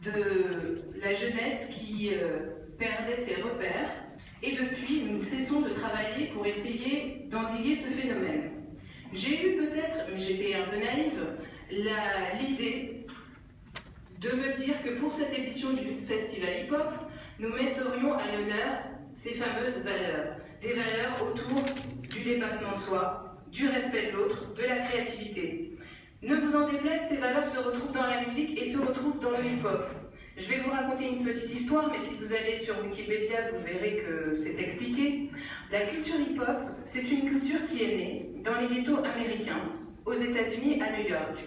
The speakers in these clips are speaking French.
de la jeunesse qui perdait ses repères, et depuis, nous ne cessons de travailler pour essayer d'endiguer ce phénomène. J'ai eu peut-être, mais j'étais un peu naïve, l'idée de me dire que pour cette édition du festival hip-hop, nous metterions à l'honneur ces fameuses valeurs, des valeurs autour du dépassement de soi, du respect de l'autre, de la créativité. Ne vous en déplaise, ces valeurs se retrouvent dans la musique et se retrouvent dans le hip-hop. Je vais vous raconter une petite histoire, mais si vous allez sur Wikipédia, vous verrez que c'est expliqué. La culture hip-hop, c'est une culture qui est née dans les ghettos américains, aux États-Unis, à New York.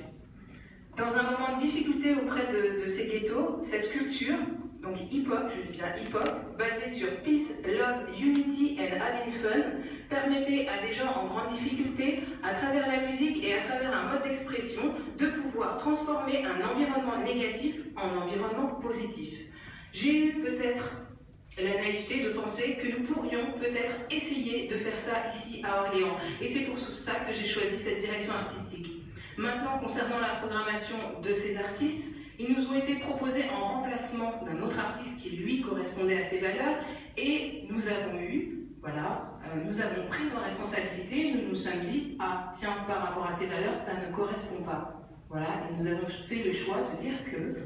Dans un moment de difficulté auprès de ces ghettos, cette culture, donc hip-hop, je dis bien hip-hop, basée sur peace, love, unity and having fun, permettait à des gens en grande difficulté, à travers la musique et à travers un mode d'expression, de pouvoir transformer un environnement négatif en environnement positif. J'ai eu peut-être la naïveté de penser que nous pourrions peut-être essayer de faire ça ici à Orléans. Et c'est pour ça que j'ai choisi cette direction artistique. Maintenant, concernant la programmation de ces artistes, ils nous ont été proposés en remplacement d'un autre artiste qui, lui, correspondait à ces valeurs, et nous avons eu, voilà, nous avons pris nos responsabilités, nous nous sommes dit, ah, tiens, par rapport à ces valeurs, ça ne correspond pas. Voilà, et nous avons fait le choix de dire que,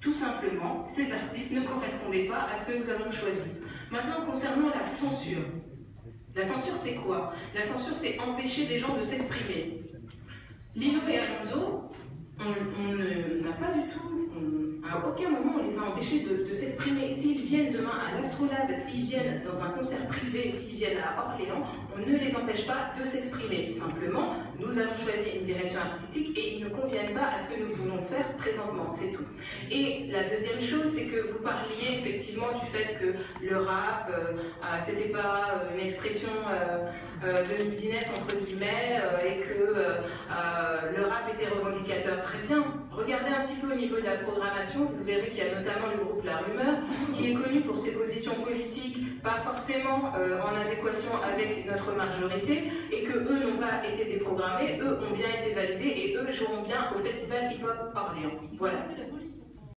tout simplement, ces artistes ne correspondaient pas à ce que nous avons choisi. Maintenant, concernant la censure. La censure, c'est quoi? La censure, c'est empêcher des gens de s'exprimer. Lino et Alonso, on n'a pas du tout, à aucun moment on les a empêchés de s'exprimer. S'ils viennent demain à l'Astrolabe, s'ils viennent dans un concert privé, s'ils viennent à Orléans, on ne les empêche pas de s'exprimer. Simplement, nous avons choisi une direction artistique et ils ne conviennent pas à ce que nous voulons faire présentement, c'est tout. Et la deuxième chose, c'est que vous parliez effectivement du fait que le rap, c'était pas une expression de midinette entre guillemets, et que le rap était revendicateur. Très bien. Regardez un petit peu au niveau de la programmation, vous verrez qu'il y a notamment le groupe La Rumeur, qui est connu pour ses positions politiques, pas forcément en adéquation avec notre majorité, et que eux n'ont pas été déprogrammés, eux ont bien été validés, et eux joueront bien au Festival Hip Hop Orléans. Voilà.